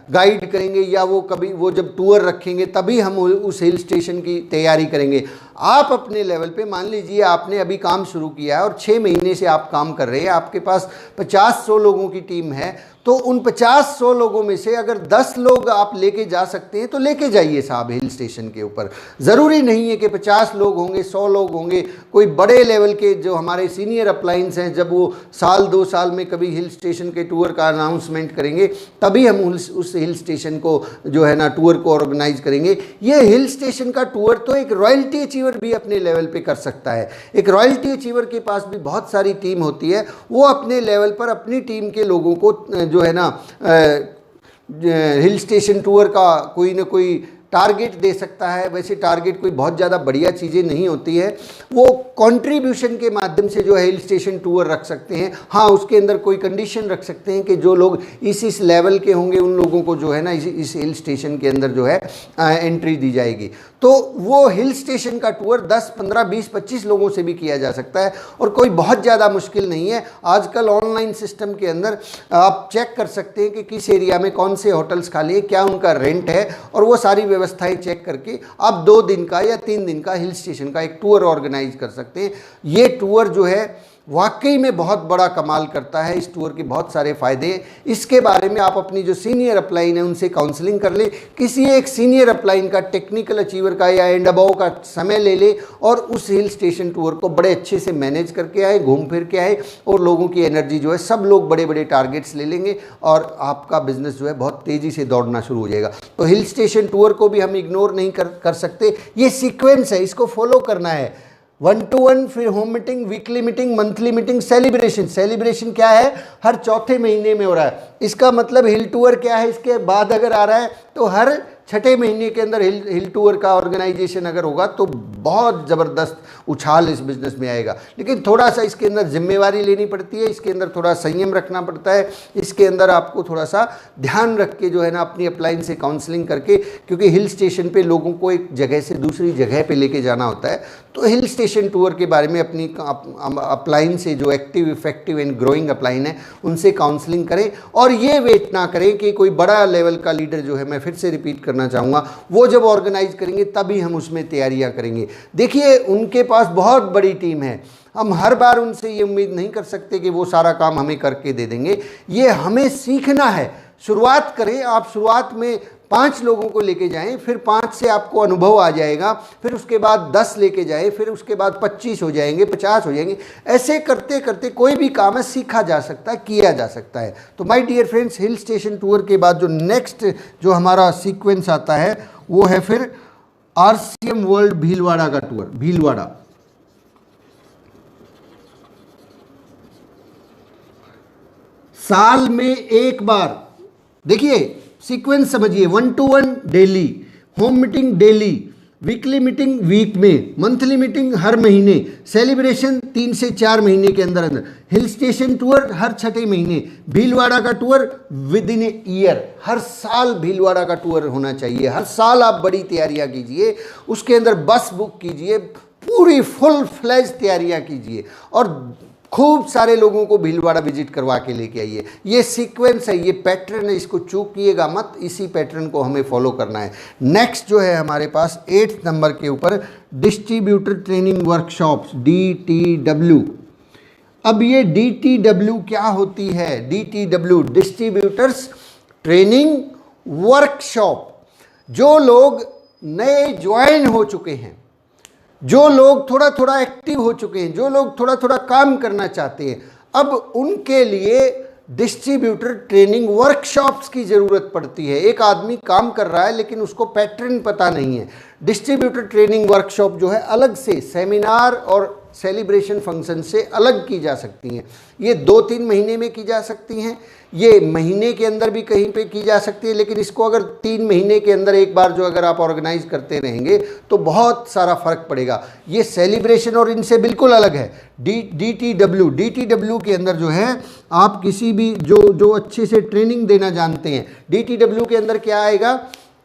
गाइड करेंगे, या वो कभी वो जब टूर रखेंगे तभी हम उस हिल स्टेशन की तैयारी करेंगे। आप अपने लेवल पे, मान लीजिए आपने अभी काम शुरू किया है और 6 महीने से आप काम कर रहे हैं, आपके पास 50-100 लोगों की टीम है, तो उन 50-100 लोगों में से अगर 10 लोग आप लेके जा सकते हैं तो लेके जाइए साहब हिल स्टेशन के ऊपर। ज़रूरी नहीं है कि 50 लोग होंगे, 100 लोग होंगे। कोई बड़े लेवल के जो हमारे सीनियर अपलाइंस हैं, जब वो साल 2 साल में कभी हिल स्टेशन के टूर का अनाउंसमेंट करेंगे, तभी हम उस हिल स्टेशन को जो है ना टूर को ऑर्गेनाइज करेंगे। ये हिल स्टेशन का टूर तो एक रॉयल्टी अचीवर भी अपने लेवल पे कर सकता है। एक रॉयल्टी अचीवर के पास भी बहुत सारी टीम होती है, वो अपने लेवल पर अपनी टीम के लोगों को जो है ना हिल स्टेशन टूर का कोई ना कोई टारगेट दे सकता है। वैसे टारगेट कोई बहुत ज़्यादा बढ़िया चीज़ें नहीं होती है, वो कंट्रीब्यूशन के माध्यम से जो है हिल स्टेशन टूर रख सकते हैं। हाँ, उसके अंदर कोई कंडीशन रख सकते हैं कि जो लोग इस लेवल के होंगे, उन लोगों को जो है ना इस हिल स्टेशन के अंदर जो है एंट्री दी जाएगी। तो वो हिल स्टेशन का टूर 10, 15, 20, 25 लोगों से भी किया जा सकता है, और कोई बहुत ज़्यादा मुश्किल नहीं है। आजकल ऑनलाइन सिस्टम के अंदर आप चेक कर सकते हैं कि किस एरिया में कौन से होटल्स खाली है, क्या उनका रेंट है, और वो सारी व्यवस्थाएं चेक करके आप 2 दिन का या 3 दिन का हिल स्टेशन का एक टूर ऑर्गेनाइज कर सकते हैं। ये टूर जो है वाकई में बहुत बड़ा कमाल करता है। इस टूर के बहुत सारे फ़ायदे हैं। इसके बारे में आप अपनी जो सीनियर अपलाइन है उनसे काउंसलिंग कर लें। किसी एक सीनियर अपलाइन का, टेक्निकल अचीवर का या एंड अबव का समय ले लें और उस हिल स्टेशन टूर को बड़े अच्छे से मैनेज करके आए, घूम फिर के आए, और लोगों की एनर्जी जो है, सब लोग बड़े बड़े टारगेट्स ले लेंगे और आपका बिजनेस जो है बहुत तेज़ी से दौड़ना शुरू हो जाएगा। तो हिल स्टेशन टूर को भी हम इग्नोर नहीं कर सकते। ये सीक्वेंस है, इसको फॉलो करना है। 1 to 1, फिर home meeting, weekly meeting, monthly meeting, celebration. Celebration क्या है? हर चौथे महीने में हो रहा है। इसका मतलब हिल टूर क्या है? इसके बाद अगर आ रहा है तो हर छठे महीने के अंदर हिल टूर का ऑर्गेनाइजेशन अगर होगा तो बहुत ज़बरदस्त उछाल इस बिज़नेस में आएगा। लेकिन थोड़ा सा इसके अंदर जिम्मेवारी लेनी पड़ती है, इसके अंदर थोड़ा संयम रखना पड़ता है, इसके अंदर आपको थोड़ा सा ध्यान रख के जो है ना अपनी अपलाइन से काउंसलिंग करके, क्योंकि हिल स्टेशन पे लोगों को एक जगह से दूसरी जगह पे लेके जाना होता है। तो हिल स्टेशन टूर के बारे में अपनी अपलाइन से, जो active, effective and growing upline है, उनसे काउंसलिंग करें। और ये वेट ना करें कि कोई बड़ा लेवल का लीडर जो है, मैं फिर से रिपीट करना चाहूँगा, वो जब ऑर्गेनाइज करेंगे तभी हम उसमें तैयारियाँ करेंगे। देखिए उनके पास बहुत बड़ी टीम है, हम हर बार उनसे ये उम्मीद नहीं कर सकते कि वो सारा काम हमें करके दे देंगे। ये हमें सीखना है। शुरुआत करें, आप शुरुआत में 5 लोगों को लेके जाएं, फिर 5 से आपको अनुभव आ जाएगा, फिर उसके बाद 10 लेके जाएं, फिर उसके बाद 25 हो जाएंगे, 50 हो जाएंगे। ऐसे करते करते कोई भी काम है सीखा जा सकता है, किया जा सकता है। तो my dear friends, hill station tour के बाद जो नेक्स्ट जो हमारा सीक्वेंस आता है वो है फिर RCM वर्ल्ड भीलवाड़ा का टूर। भीलवाड़ा साल में एक बार, देखिए सीक्वेंस समझिए, 1 to 1 daily, home meeting daily, weekly meeting week में, मंथली मीटिंग हर महीने, सेलिब्रेशन 3 से 4 महीने के अंदर अंदर, हिल स्टेशन टूर हर छठे महीने, भीलवाड़ा का tour within a year. हर साल भीलवाड़ा का टूर होना चाहिए। हर साल आप बड़ी तैयारियां कीजिए, उसके अंदर बस बुक कीजिए, पूरी फुल फ्लेज तैयारियां कीजिए और खूब सारे लोगों को भीलवाड़ा विजिट करवा के लेके आइए। ये सीक्वेंस है, ये पैटर्न है, इसको चूकिएगा मत। इसी पैटर्न को हमें फॉलो करना है। नेक्स्ट जो है हमारे पास 8th नंबर के ऊपर डिस्ट्रीब्यूटर ट्रेनिंग वर्कशॉप्स, DTW। अब ये DTW क्या होती है? DTW distributors training workshop. जो लोग नए ज्वाइन हो चुके हैं, जो लोग थोड़ा थोड़ा एक्टिव हो चुके हैं, जो लोग थोड़ा थोड़ा काम करना चाहते हैं, अब उनके लिए डिस्ट्रीब्यूटर ट्रेनिंग वर्कशॉप्स की ज़रूरत पड़ती है। एक आदमी काम कर रहा है लेकिन उसको पैटर्न पता नहीं है। डिस्ट्रीब्यूटर ट्रेनिंग वर्कशॉप जो है अलग से सेमिनार और सेलिब्रेशन फंक्शन से अलग की जा सकती हैं। ये 2-3 महीने में की जा सकती हैं, ये महीने के अंदर भी कहीं पे की जा सकती है, लेकिन इसको अगर 3 महीने के अंदर एक बार जो अगर आप ऑर्गेनाइज करते रहेंगे तो बहुत सारा फ़र्क पड़ेगा। ये सेलिब्रेशन और इनसे बिल्कुल अलग है। DTW के अंदर जो है आप किसी भी जो अच्छे से ट्रेनिंग देना जानते हैं, DTW के अंदर क्या आएगा?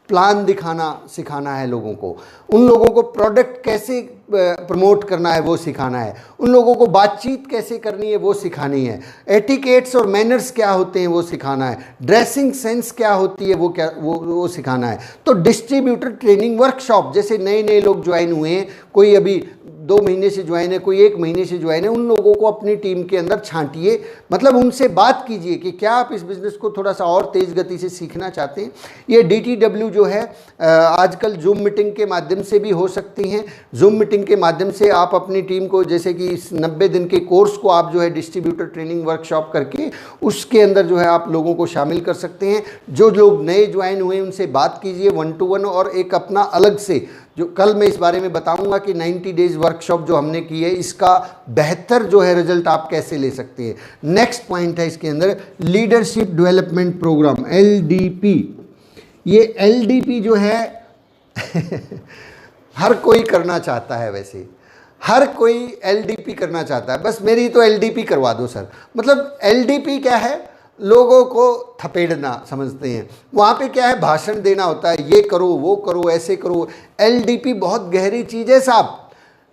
प्लान दिखाना सिखाना है लोगों को, उन लोगों को प्रोडक्ट कैसे प्रमोट करना है वो सिखाना है, उन लोगों को बातचीत कैसे करनी है वो सिखानी है, एटिकेट्स और मैनर्स क्या होते हैं वो सिखाना है, ड्रेसिंग सेंस क्या होती है वो सिखाना है। तो डिस्ट्रीब्यूटर ट्रेनिंग वर्कशॉप, जैसे नए नए लोग ज्वाइन हुए हैं, कोई अभी 2 महीने से ज्वाइन है, कोई 1 महीने से ज्वाइन है, उन लोगों को अपनी टीम के अंदर छांटिए, मतलब उनसे बात कीजिए कि क्या आप इस बिज़नेस को थोड़ा सा और तेज़ गति से सीखना चाहते हैं। ये DTW जो है आजकल जूम मीटिंग के माध्यम से भी हो सकती हैं। जूम मीटिंग के माध्यम से आप अपनी टीम को, जैसे कि इस 90 दिन के कोर्स को आप जो है डिस्ट्रीब्यूटर ट्रेनिंग वर्कशॉप करके उसके अंदर जो है आप लोगों को शामिल कर सकते हैं। जो लोग नए ज्वाइन हुए उनसे बात कीजिए 1 to 1, और एक अपना अलग से, जो कल मैं इस बारे में बताऊंगा कि 90 डेज वर्कशॉप जो हमने की है इसका बेहतर जो है रिजल्ट आप कैसे ले सकते हैं। नेक्स्ट पॉइंट है इसके अंदर लीडरशिप डेवलपमेंट प्रोग्राम, LDP। ये LDP जो है हर कोई करना चाहता है, वैसे हर कोई LDP करना चाहता है। बस मेरी तो LDP करवा दो सर। मतलब LDP क्या है? लोगों को थपेड़ना समझते हैं। वहाँ पे क्या है? भाषण देना होता है, ये करो वो करो ऐसे करो। LDP बहुत गहरी चीज़ है साहब,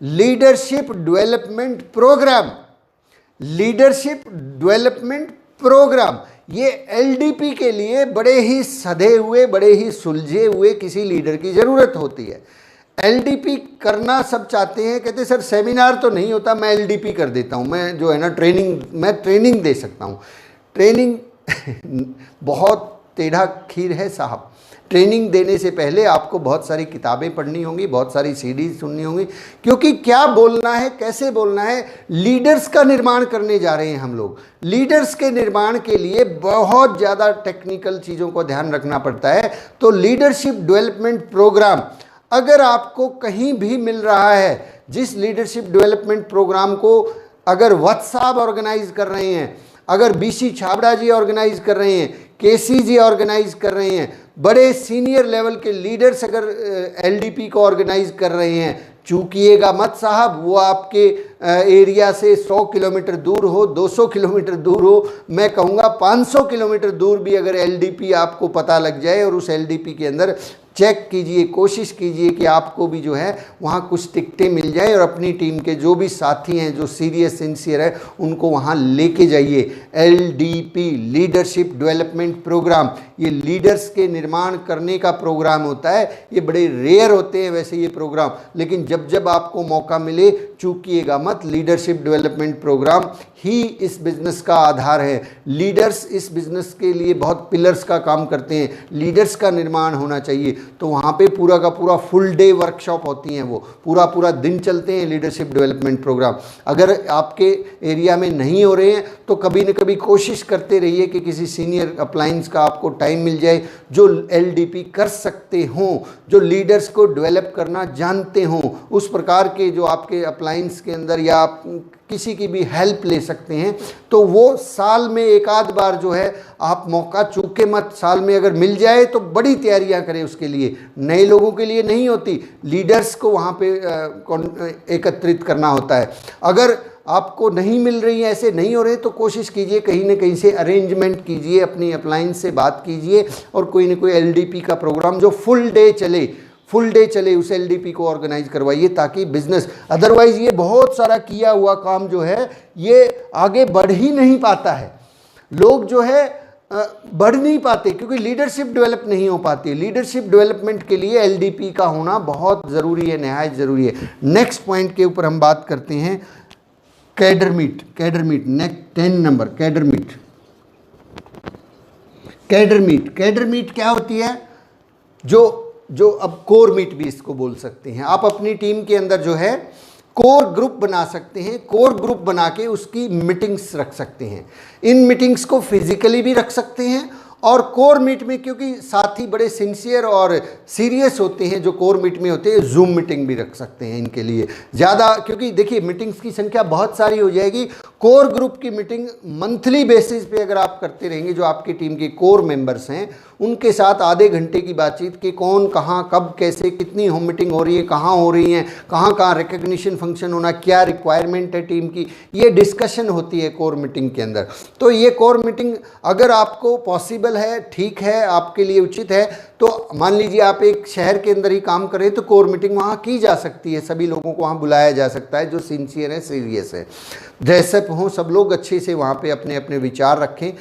leadership development programme. Leadership development programme, ये LDP के लिए बड़े ही सधे हुए, बड़े ही सुलझे हुए किसी लीडर की ज़रूरत होती है। एलडीपी करना सब चाहते हैं, कहते सर सेमिनार तो नहीं होता, मैं एलडीपी कर देता हूँ, मैं जो है ना मैं ट्रेनिंग दे सकता हूँ। ट्रेनिंग बहुत टेढ़ा खीर है साहब। ट्रेनिंग देने से पहले आपको बहुत सारी किताबें पढ़नी होंगी, बहुत सारी सीडीज सुननी होंगी, क्योंकि क्या बोलना है, कैसे बोलना है। लीडर्स का निर्माण करने जा रहे हैं हम लोग। लीडर्स के निर्माण के लिए बहुत ज़्यादा टेक्निकल चीज़ों को ध्यान रखना पड़ता है। तो लीडरशिप डेवलपमेंट प्रोग्राम अगर आपको कहीं भी मिल रहा है, जिस लीडरशिप डेवलपमेंट प्रोग्राम को अगर वत्स साहब ऑर्गेनाइज कर रहे हैं, अगर बीसी छाबड़ा जी ऑर्गेनाइज कर रहे हैं, केसी जी ऑर्गेनाइज कर रहे हैं, बड़े सीनियर लेवल के लीडर्स अगर एलडीपी को ऑर्गेनाइज कर रहे हैं, चूकिएगा मत साहब। वो आपके एरिया से 100 किलोमीटर दूर हो, 200 किलोमीटर दूर हो, मैं कहूँगा 500 किलोमीटर दूर भी अगर एलडीपी आपको पता लग जाए और उस एलडीपी के अंदर चेक कीजिए, कोशिश कीजिए कि आपको भी जो है वहाँ कुछ टिकटें मिल जाए और अपनी टीम के जो भी साथी हैं, जो सीरियस सिंसियर है, उनको वहाँ लेके जाइए। एलडीपी लीडरशिप डेवलपमेंट प्रोग्राम, ये लीडर्स के निर्माण करने का प्रोग्राम होता है। ये बड़े रेयर होते हैं वैसे ये प्रोग्राम, लेकिन जब जब आपको मौका मिले चूकिएगा मत। लीडरशिप डेवलपमेंट प्रोग्राम ही इस बिज़नेस का आधार है। लीडर्स इस बिज़नेस के लिए बहुत पिलर्स का काम करते हैं। लीडर्स का निर्माण होना चाहिए। तो वहाँ पे पूरा का पूरा फुल डे वर्कशॉप होती हैं, वो पूरा दिन चलते हैं लीडरशिप डेवलपमेंट प्रोग्राम। अगर आपके एरिया में नहीं हो रहे हैं तो कभी न कभी कोशिश करते रहिए कि किसी सीनियर अप्लायंस का आपको टाइम मिल जाए जो एलडीपी कर सकते हों, जो लीडर्स को डेवलप करना जानते हों, उस प्रकार के जो आपके अप्लायंस के अंदर या आप किसी की भी हेल्प ले सकते हैं। तो वो साल में एक आध बार जो है आप मौका चूके मत। साल में अगर मिल जाए तो बड़ी तैयारियां करें उसके लिए। नए लोगों के लिए नहीं होती, लीडर्स को वहाँ पे एकत्रित करना होता है। अगर आपको नहीं मिल रही है, ऐसे नहीं हो रहे, तो कोशिश कीजिए कहीं ना कहीं से अरेंजमेंट कीजिए, अपनी अप्लायंस से बात कीजिए और कोई ना कोई एलडीपी का प्रोग्राम जो फुल डे चले उस एलडीपी को ऑर्गेनाइज करवाइए, ताकि बिजनेस, अदरवाइज ये बहुत सारा किया हुआ काम जो है ये आगे बढ़ ही नहीं पाता है। लोग जो है बढ़ नहीं पाते क्योंकि लीडरशिप डेवलप नहीं हो पाती। लीडरशिप डेवलपमेंट के लिए एलडीपी का होना बहुत ज़रूरी है, नहायत ज़रूरी है। नेक्स्ट पॉइंट के ऊपर हम बात करते हैं cadre meet. Next 10 number cadre meet क्या होती है? जो अब कोर मीट भी इसको बोल सकते हैं। आप अपनी टीम के अंदर जो है कोर ग्रुप बना सकते हैं। कोर ग्रुप बना के उसकी मीटिंग्स रख सकते हैं। इन मीटिंग्स को फिजिकली भी रख सकते हैं और कोर मीट में, क्योंकि साथी बड़े सिंसियर और सीरियस होते हैं जो कोर मीट में होते हैं, जूम मीटिंग भी रख सकते हैं इनके लिए ज़्यादा, क्योंकि देखिए मीटिंग्स की संख्या बहुत सारी हो जाएगी। कोर ग्रुप की मीटिंग मंथली बेसिस पे अगर आप करते रहेंगे, जो आपकी टीम के कोर मेंबर्स हैं उनके साथ आधे घंटे की बातचीत कि कौन कहाँ कब कैसे कितनी होम मीटिंग हो रही है, कहाँ हो रही हैं, कहाँ रिकग्निशन फंक्शन होना, क्या रिक्वायरमेंट है टीम की, ये डिस्कशन होती है कोर मीटिंग के अंदर। तो ये कोर मीटिंग अगर आपको पॉसिबल है, ठीक है, आपके लिए उचित है, तो मान लीजिए आप एक शहर के अंदर ही काम करें तो कोर मीटिंग वहाँ की जा सकती है। सभी लोगों को वहाँ बुलाया जा सकता है जो सिंसियर है, सीरियस है, ड्रेसअप हों, सब लोग अच्छे से वहाँ पे अपने अपने विचार रखें।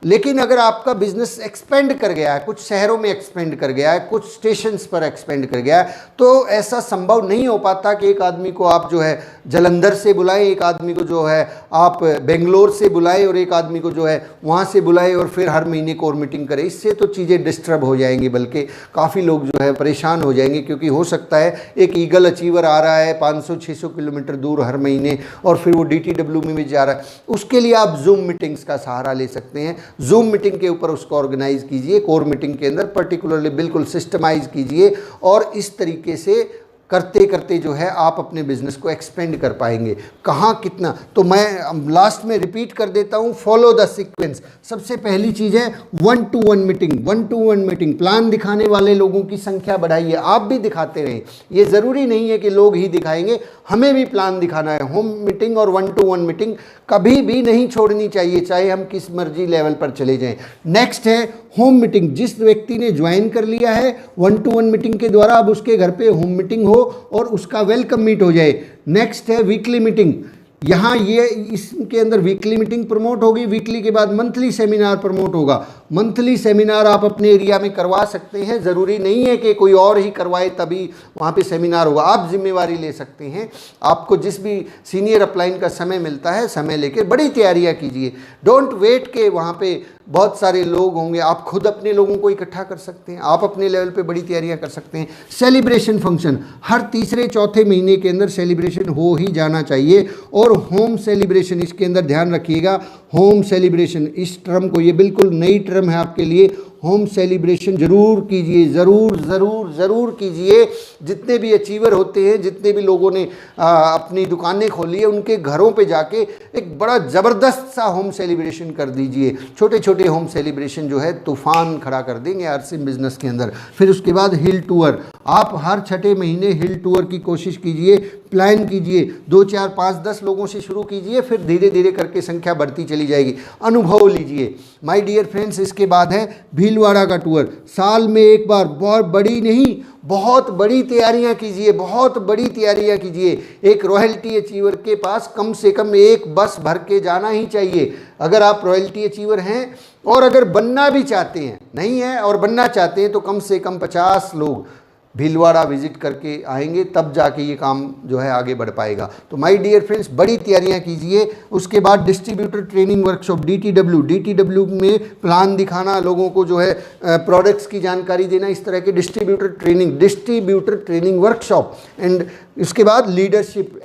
लेकिन अगर आपका बिजनेस एक्सपेंड कर गया है, कुछ शहरों में एक्सपेंड कर गया है, कुछ स्टेशंस पर एक्सपेंड कर गया है, तो ऐसा संभव नहीं हो पाता कि एक आदमी को आप जो है जलंधर से बुलाएं, एक आदमी को जो है आप बेंगलोर से बुलाएं और एक आदमी को जो है वहाँ से बुलाएं और फिर हर महीने कोर मीटिंग करें। इससे तो चीज़ें डिस्टर्ब हो जाएंगी, बल्कि काफ़ी लोग जो है परेशान हो जाएंगे, क्योंकि हो सकता है एक ईगल अचीवर आ रहा है 500-600 किलोमीटर दूर हर महीने और फिर वो DTW में भी जा रहा है। उसके लिए आप जूम मीटिंग्स का सहारा ले सकते हैं। जूम मीटिंग के ऊपर उसको ऑर्गेनाइज कीजिए, कोर मीटिंग के अंदर पर्टिकुलरली बिल्कुल सिस्टमाइज कीजिए और इस तरीके से करते करते जो है आप अपने बिजनेस को एक्सपेंड कर पाएंगे। कहाँ कितना, तो मैं लास्ट में रिपीट कर देता हूँ, फॉलो द सीक्वेंस। सबसे पहली चीज़ है 1-to-1 meeting. 1-to-1 meeting, plan दिखाने वाले लोगों की संख्या बढ़ाइए, आप भी दिखाते रहें। ये ज़रूरी नहीं है कि लोग ही दिखाएंगे, हमें भी प्लान दिखाना है। होम मीटिंग और 1-to-1 मीटिंग कभी भी नहीं छोड़नी चाहिए, चाहे हम किस मर्जी लेवल पर चले जाएं। नेक्स्ट है होम मीटिंग। जिस व्यक्ति ने ज्वाइन कर लिया है 1-to-1 मीटिंग के द्वारा, अब उसके घर पे होम मीटिंग हो और उसका वेलकम मीट हो जाए। नेक्स्ट है वीकली मीटिंग। यहाँ ये इसके अंदर वीकली मीटिंग प्रमोट होगी, वीकली के बाद मंथली सेमिनार प्रमोट होगा। मंथली सेमिनार आप अपने एरिया में करवा सकते हैं, ज़रूरी नहीं है कि कोई और ही करवाए तभी वहाँ पे सेमिनार होगा। आप जिम्मेवारी ले सकते हैं। आपको जिस भी सीनियर अपलाइन का समय मिलता है, समय लेकर बड़ी तैयारियाँ कीजिए। डोंट वेट के वहाँ पे बहुत सारे लोग होंगे, आप खुद अपने लोगों को इकट्ठा कर सकते हैं, आप अपने लेवल पे बड़ी तैयारियां कर सकते हैं। सेलिब्रेशन फंक्शन हर तीसरे चौथे महीने के अंदर सेलिब्रेशन हो ही जाना चाहिए। और होम सेलिब्रेशन, इसके अंदर ध्यान रखिएगा, होम सेलिब्रेशन, इस टर्म को, ये बिल्कुल नई टर्म है आपके लिए। होम सेलिब्रेशन जरूर कीजिए, ज़रूर ज़रूर ज़रूर कीजिए। जितने भी अचीवर होते हैं, जितने भी लोगों ने अपनी दुकानें खोली है, उनके घरों पे जाके एक बड़ा ज़बरदस्त सा होम सेलिब्रेशन कर दीजिए। छोटे छोटे होम सेलिब्रेशन जो है तूफान खड़ा कर देंगे आरसीएम बिजनेस के अंदर। फिर उसके बाद हिल टूर, आप हर छठे महीने हिल टूर की कोशिश कीजिए, प्लान कीजिए। 2, 4, 5, 10 लोगों से शुरू कीजिए, फिर धीरे धीरे करके संख्या बढ़ती चली जाएगी। अनुभव लीजिए माय डियर फ्रेंड्स। इसके बाद है भीलवाड़ा का टूर, साल में एक बार, बहुत बड़ी नहीं, बहुत बड़ी तैयारियां कीजिए, बहुत बड़ी तैयारियां कीजिए। एक रॉयल्टी अचीवर के पास कम से कम एक बस भर के जाना ही चाहिए। अगर आप रॉयल्टी अचीवर हैं और अगर बनना भी चाहते हैं, नहीं है और बनना चाहते हैं, तो कम से कम 50 लोग भीलवाड़ा विजिट करके आएंगे, तब जाके ये काम जो है आगे बढ़ पाएगा। तो माय डियर फ्रेंड्स, बड़ी तैयारियां कीजिए। उसके बाद डिस्ट्रीब्यूटर ट्रेनिंग वर्कशॉप, DTW में प्लान दिखाना, लोगों को जो है प्रोडक्ट्स की जानकारी देना, इस तरह के डिस्ट्रीब्यूटर ट्रेनिंग वर्कशॉप। एंड इसके बाद लीडरशिप,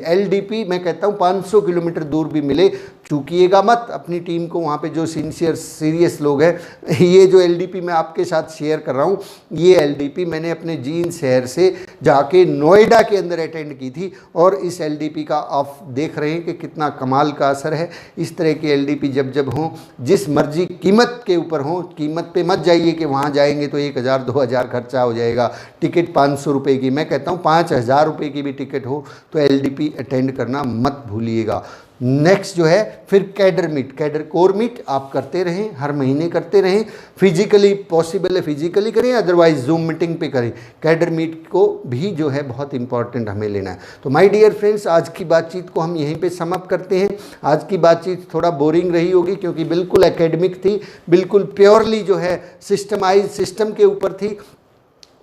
LDP मैं कहता हूँ 500 किलोमीटर दूर भी मिले, चूकिएगा मत। अपनी टीम को वहाँ पे जो सीरियस लोग हैं, ये जो LDP मैं आपके साथ शेयर कर रहा हूँ, ये LDP मैंने अपने जींद शहर से जाके नोएडा के अंदर अटेंड की थी। और इस LDP का आप देख रहे हैं कि कितना कमाल का असर है। इस तरह के LDP जब जब हों, जिस मर्जी कीमत के ऊपर हों, कीमत पे मत जाइए कि वहाँ जाएंगे तो 1000 2000 खर्चा हो जाएगा। टिकट 500 रुपये की, मैं कहता हूँ 5000 रुपये की भी टिकट हो तो LDP अटेंड करना मत भूलिएगा। नेक्स्ट जो है फिर कैडर कोर मीट आप करते रहें, हर महीने करते रहें। फिजिकली पॉसिबल है फिजिकली करें, अदरवाइज जूम मीटिंग पे करें। कैडर मीट को भी जो है बहुत इंपॉर्टेंट हमें लेना है। तो माय डियर फ्रेंड्स, आज की बातचीत को हम यहीं पे समअप करते हैं। आज की बातचीत थोड़ा बोरिंग रही होगी क्योंकि बिल्कुल एकेडमिक थी, बिल्कुल प्योरली जो है सिस्टम के ऊपर थी।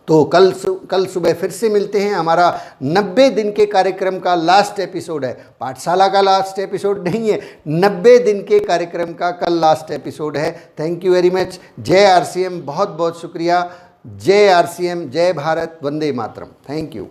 तो कल सुबह फिर से मिलते हैं। हमारा 90 दिन के कार्यक्रम का लास्ट एपिसोड है, पाठशाला का लास्ट एपिसोड नहीं है, 90 दिन के कार्यक्रम का कल लास्ट एपिसोड है। Thank you very much. जय RCM, बहुत बहुत शुक्रिया। जय RCM, जय भारत, वंदे मातरम। Thank you.